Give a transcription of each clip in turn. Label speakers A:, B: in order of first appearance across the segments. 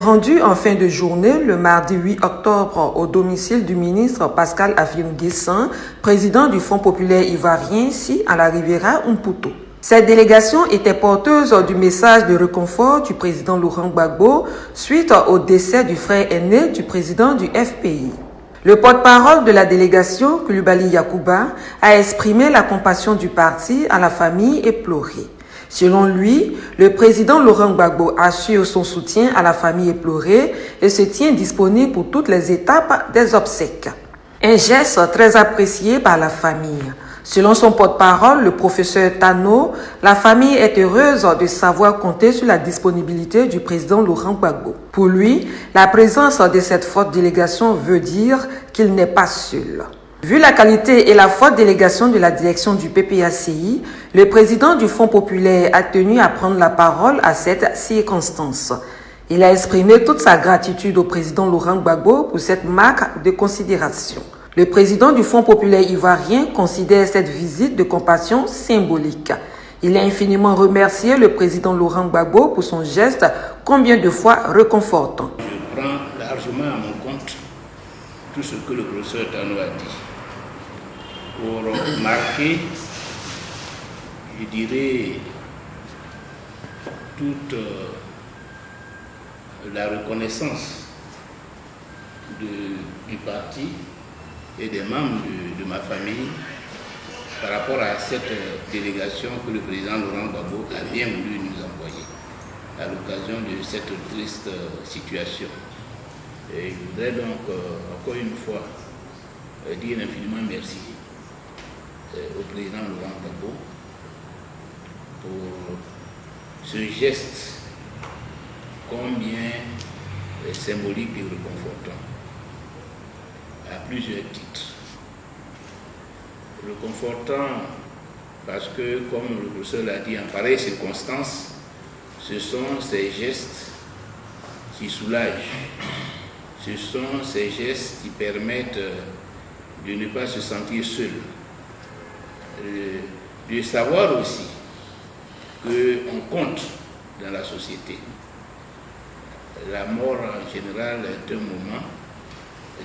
A: Rendu en fin de journée le mardi 8 octobre au domicile du ministre Pascal Afim-Guessan, président du Front populaire ivoirien, ici à la Riviera Umputo. Cette délégation était porteuse du message de réconfort du président Laurent Gbagbo suite au décès du frère aîné du président du FPI. Le porte-parole de la délégation, Coulibaly Yacouba, a exprimé la compassion du parti à la famille éplorée. Selon lui, le président Laurent Gbagbo assure son soutien à la famille éplorée et se tient disponible pour toutes les étapes des obsèques. Un geste très apprécié par la famille. Selon son porte-parole, le professeur Tano, la famille est heureuse de savoir compter sur la disponibilité du président Laurent Gbagbo. Pour lui, la présence de cette forte délégation veut dire qu'il n'est pas seul. Vu la qualité et la forte délégation de la direction du PPACI, le président du Front populaire a tenu à prendre la parole à cette circonstance. Il a exprimé toute sa gratitude au président Laurent Gbagbo pour cette marque de considération. Le président du Front populaire ivoirien considère cette visite de compassion symbolique. Il a infiniment remercié le président Laurent Gbagbo pour son geste combien de fois réconfortant.
B: Je prends largement à mon compte tout ce que le professeur Tano a dit pour marquer, je dirais, toute la reconnaissance du parti et des membres de ma famille par rapport à cette délégation que le président Laurent Gbagbo a bien voulu nous envoyer à l'occasion de cette triste situation. Et je voudrais donc encore une fois dire infiniment merci au président Laurent Gbagbo pour ce geste combien symbolique et réconfortant à plusieurs titres. Réconfortant parce que, comme le professeur l'a dit, en pareille circonstance, ce sont ces gestes qui soulagent. Ce sont ces gestes qui permettent de ne pas se sentir seul, de savoir aussi qu'on compte dans la société. La mort en général est un moment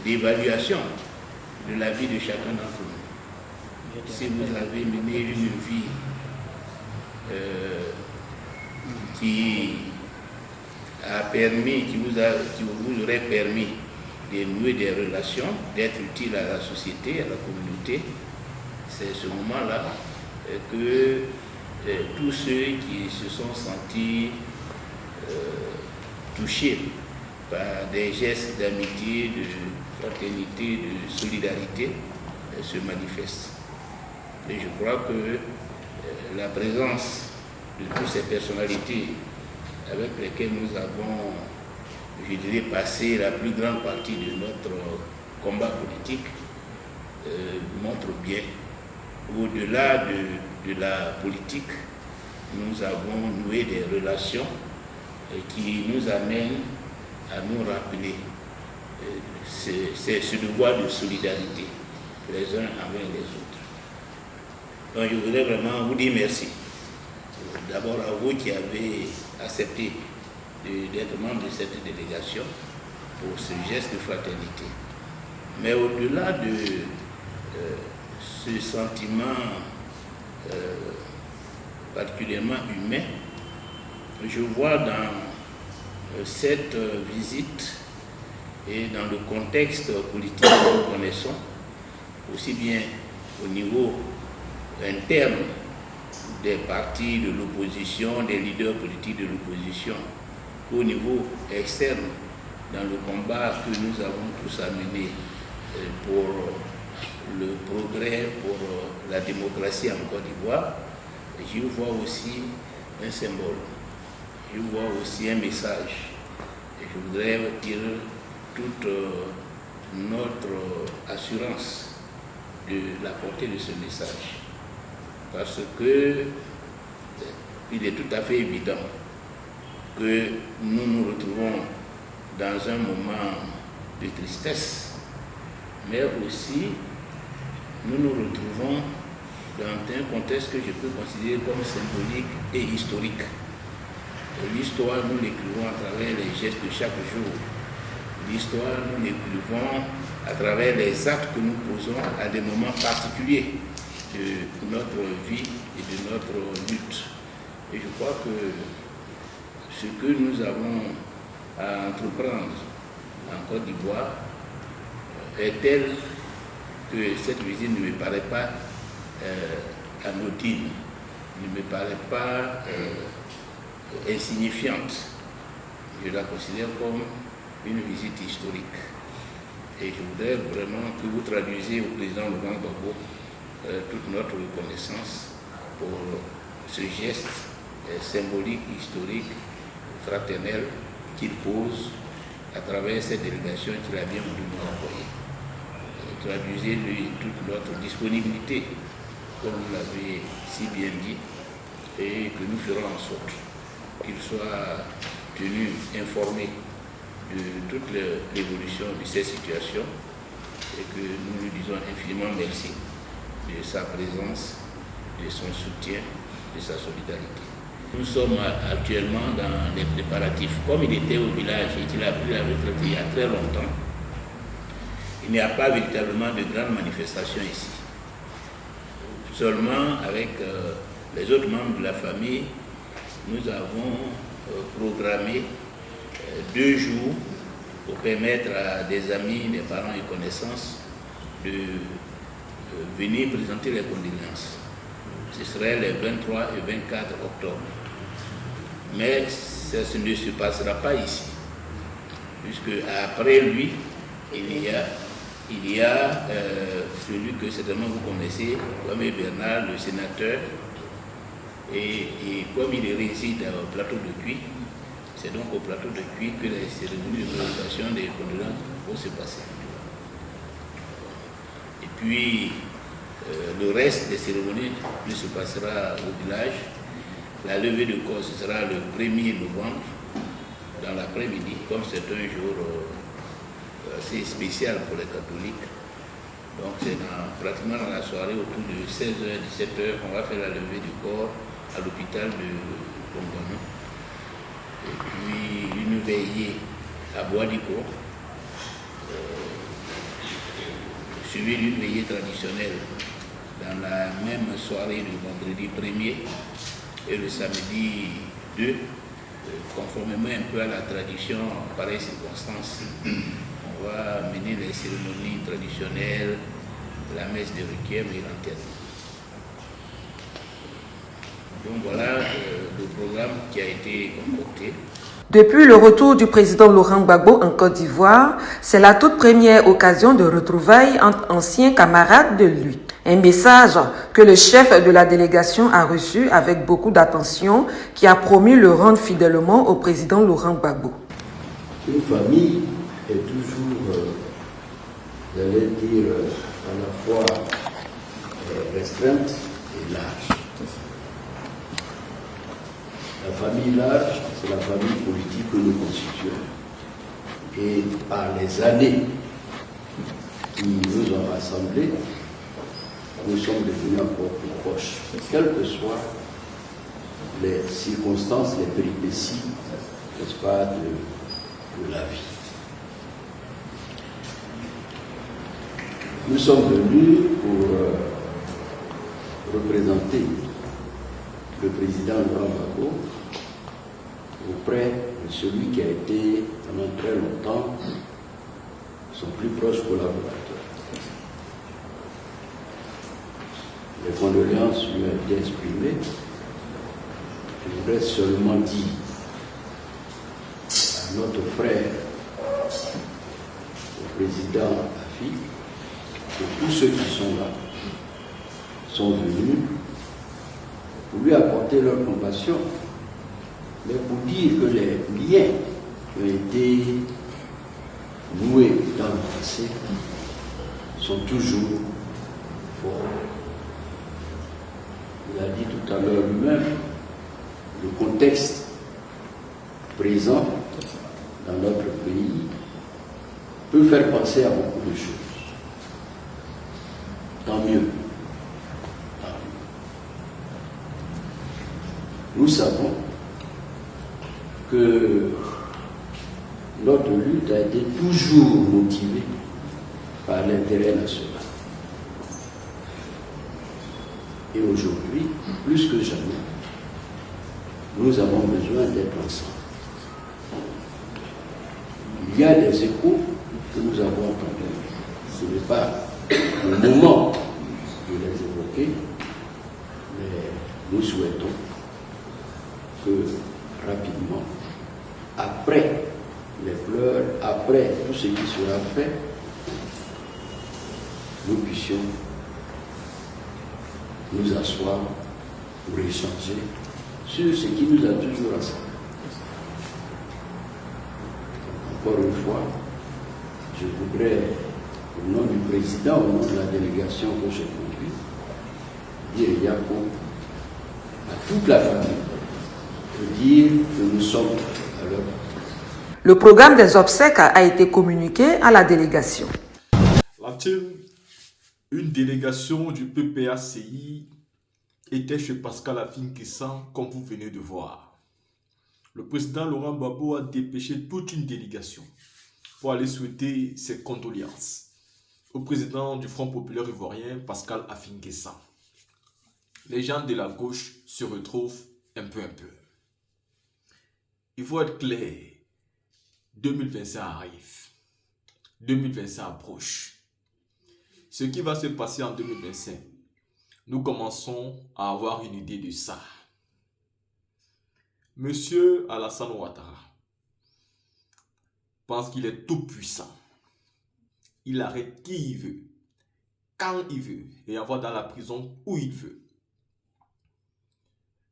B: d'évaluation de la vie de chacun d'entre nous. Si vous avez mené une vie qui vous aurait permis de nouer des relations, d'être utile à la société, à la communauté, c'est ce moment-là que tous ceux qui se sont sentis touchés par des gestes d'amitié, de fraternité, de solidarité se manifestent. Et je crois que la présence de toutes ces personnalités avec lesquelles nous avons, je dirais, passé la plus grande partie de notre combat politique montre bien, au-delà de la politique, nous avons noué des relations qui nous amènent à nous rappeler ce devoir de solidarité les uns envers les autres. Donc je voudrais vraiment vous dire merci. D'abord à vous qui avez accepté d'être membre de cette délégation pour ce geste de fraternité. Mais au-delà de ce sentiment particulièrement humain, je vois dans cette visite et dans le contexte politique que nous connaissons, aussi bien au niveau interne des partis de l'opposition, des leaders politiques de l'opposition, qu'au niveau externe, dans le combat que nous avons tous amené pour le progrès, pour la démocratie en Côte d'Ivoire, je vois aussi un symbole, je vois aussi un message. Et je voudrais dire toute notre assurance de la portée de ce message. Parce que il est tout à fait évident que nous nous retrouvons dans un moment de tristesse, mais aussi nous nous retrouvons dans un contexte que je peux considérer comme symbolique et historique. L'histoire, nous l'écrivons à travers les gestes de chaque jour. L'histoire, nous l'écrivons à travers les actes que nous posons à des moments particuliers de notre vie et de notre lutte. Et je crois que ce que nous avons à entreprendre en Côte d'Ivoire est tel que cette visite ne me paraît pas anodine, ne me paraît pas insignifiante. Je la considère comme une visite historique. Et je voudrais vraiment que vous traduisiez au président Laurent Gbagbo toute notre reconnaissance pour ce geste symbolique, historique, fraternel qu'il pose à travers cette délégation qu'il a bien voulu nous envoyer. Traduisez-lui toute notre disponibilité, comme vous l'avez si bien dit, et que nous ferons en sorte qu'il soit tenu informé de toute l'évolution de ces situations et que nous lui disons infiniment merci de sa présence, de son soutien, de sa solidarité. Nous sommes actuellement dans les préparatifs. Comme il était au village et qu'il a pris la retraite il y a très longtemps, il n'y a pas véritablement de grandes manifestations ici. Seulement avec les autres membres de la famille, nous avons programmé 2 jours pour permettre à des amis, des parents et connaissances de venir présenter les condoléances. Ce serait les 23 et 24 octobre. Mais ça ne se passera pas ici, puisque après lui, il y a celui que certainement vous connaissez, Kwame Bernard, le sénateur, et comme il réside au plateau de Cuy, c'est donc au plateau de Cuy que les cérémonies de présentation des condoléances vont se passer. Et puis, le reste des cérémonies ne se passera au village. La levée de corps, ce sera le 1er novembre, dans l'après-midi, comme c'est un jour assez spécial pour les catholiques. Donc c'est pratiquement dans la soirée, autour de 16h, 17h, on va faire la levée du corps à l'hôpital de Bongono. Et puis une veillée à Bois-Dico, suivie d'une veillée traditionnelle dans la même soirée du vendredi 1er et le samedi 2, conformément un peu à la tradition en pareille circonstance. On va mener les cérémonies traditionnelles, la messe de requiem et l'enterrement. Donc voilà le programme qui a été concocté.
A: Depuis le retour du président Laurent Gbagbo en Côte d'Ivoire, c'est la toute première occasion de retrouvailles entre anciens camarades de lui. Un message que le chef de la délégation a reçu avec beaucoup d'attention, qui a promis le rendre fidèlement au président Laurent Gbagbo.
C: Une famille est toujours, j'allais dire, à la fois restreinte et large. La famille large, c'est la famille politique que nous constituons. Et par les années qui nous ont rassemblés, nous sommes devenus encore plus proches, quelles que soient les circonstances, les péripéties, n'est-ce pas, de la vie. Nous sommes venus pour représenter le président Laurent Gbagbo auprès de celui qui a été pendant très longtemps son plus proche collaborateur. Les condoléances lui ont été exprimées. Je voudrais seulement dire à notre frère, au président Afi, que tous ceux qui sont là sont venus pour lui apporter leur compassion, mais pour dire que les liens qui ont été noués dans le passé sont toujours forts. Il a dit tout à l'heure lui-même, le contexte présent dans notre pays peut faire penser à beaucoup de choses. Tant mieux. Nous savons que notre lutte a été toujours motivée par l'intérêt national. Et aujourd'hui, plus que jamais, nous avons besoin d'être ensemble. Il y a des échos que nous avons entendus. Ce n'est pas le moment de les évoquer, mais nous souhaitons que rapidement, après les pleurs, après tout ce qui sera fait, nous puissions nous asseoir pour échanger sur ce qui nous a toujours rassemblés. Encore une fois, je voudrais, au nom du président, au nom de la délégation que j'ai conduite, dire Yako à toute la famille, de dire que nous sommes à leur.
A: Le programme des obsèques a été communiqué à la délégation.
D: La team, une délégation du PPACI était chez Pascal Afin-Guessan, comme vous venez de voir. Le président Laurent Gbagbo a dépêché toute une délégation pour aller souhaiter ses condoléances au président du Front populaire ivoirien, Pascal Afin-Guessan. Les gens de la gauche se retrouvent un peu. Il faut être clair, 2025 arrive, 2025 approche. Ce qui va se passer en 2025, nous commençons à avoir une idée de ça. Monsieur Alassane Ouattara pense qu'il est tout puissant. Il arrête qui il veut, quand il veut, et envoie dans la prison où il veut.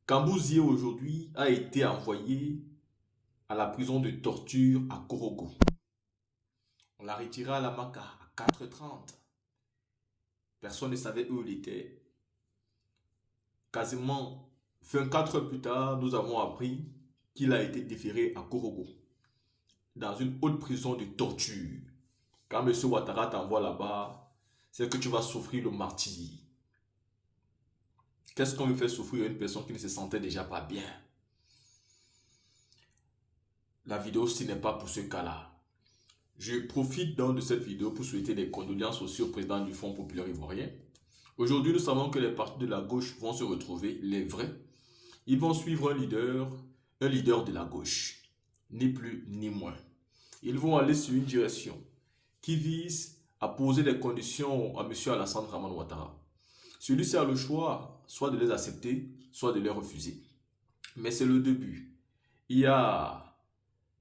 D: Kambouzié aujourd'hui a été envoyé à la prison de torture à Korogo. On l'a retiré à la Maka à 4h30. Personne ne savait où il était. Quasiment 24 heures plus tard, nous avons appris qu'il a été déféré à Korogo, dans une haute prison de torture. Quand M. Ouattara t'envoie là-bas, c'est que tu vas souffrir le martyre. Qu'est-ce qu'on veut faire souffrir à une personne qui ne se sentait déjà pas bien? La vidéo, ce n'est pas pour ce cas-là. Je profite donc de cette vidéo pour souhaiter des condoléances aussi au président du Front populaire ivoirien. Aujourd'hui, nous savons que les partis de la gauche vont se retrouver, les vrais. Ils vont suivre un leader de la gauche, ni plus ni moins. Ils vont aller sur une direction qui vise à poser des conditions à M. Alassane Dramane Ouattara. Celui-ci a le choix, soit de les accepter, soit de les refuser. Mais c'est le début. Il y a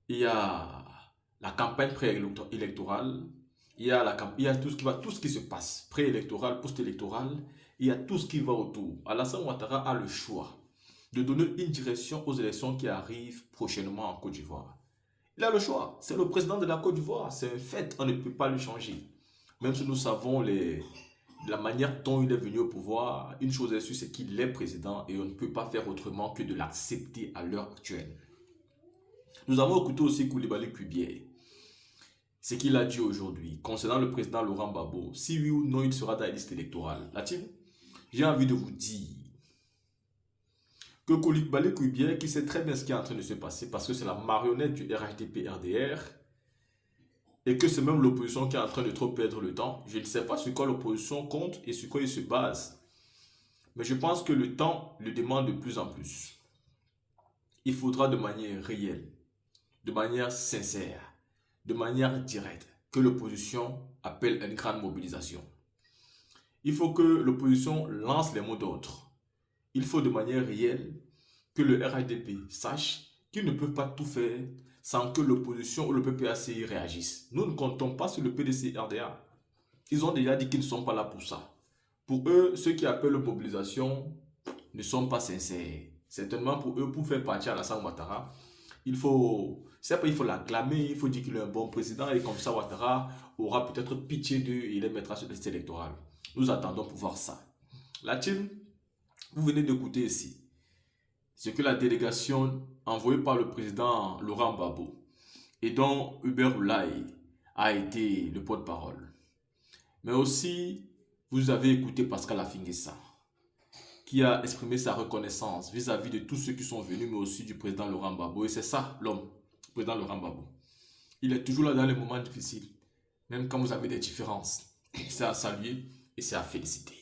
D: la campagne préélectorale, il y a tout ce qui se passe, préélectoral, post-électoral, il y a tout ce qui va autour. Alassane Ouattara a le choix de donner une direction aux élections qui arrivent prochainement en Côte d'Ivoire. Il a le choix, c'est le président de la Côte d'Ivoire, c'est un fait, on ne peut pas le changer. Même si nous savons la manière dont il est venu au pouvoir, une chose est sûre, c'est qu'il est président et on ne peut pas faire autrement que de l'accepter à l'heure actuelle. Nous avons écouté aussi Coulibaly Kubier, ce qu'il a dit aujourd'hui concernant le président Laurent Gbagbo, si oui ou non il sera dans la liste électorale. Là-dessus, j'ai envie de vous dire que Coulibaly Kubier, qui sait très bien ce qui est en train de se passer, parce que c'est la marionnette du RHDP-RDR, et que c'est même l'opposition qui est en train de trop perdre le temps. Je ne sais pas sur quoi l'opposition compte et sur quoi il se base. Mais je pense que le temps le demande de plus en plus. Il faudra de manière réelle, de manière sincère, de manière directe, que l'opposition appelle à une grande mobilisation. Il faut que l'opposition lance les mots d'ordre. Il faut de manière réelle que le RHDP sache qu'ils ne peuvent pas tout faire sans que l'opposition ou le PPACI réagissent. Nous ne comptons pas sur le PDC-RDA. Ils ont déjà dit qu'ils ne sont pas là pour ça. Pour eux, ceux qui appellent mobilisation ne sont pas sincères. Certainement pour eux, pour faire partir Alassane Ouattara, il faut l'acclamer, il faut dire qu'il est un bon président et comme ça Ouattara aura peut-être pitié d'eux et les mettra sur la liste électorale. Nous attendons pour voir ça. La team, vous venez d'écouter ici ce que la délégation envoyée par le président Laurent Gbagbo et dont Hubert Oulaye a été le porte-parole. Mais aussi, vous avez écouté Pascal Afin-Guessan qui a exprimé sa reconnaissance vis-à-vis de tous ceux qui sont venus, mais aussi du président Laurent Gbagbo. Et c'est ça, l'homme, le président Laurent Gbagbo. Il est toujours là dans les moments difficiles, même quand vous avez des différences. C'est à saluer et c'est à féliciter.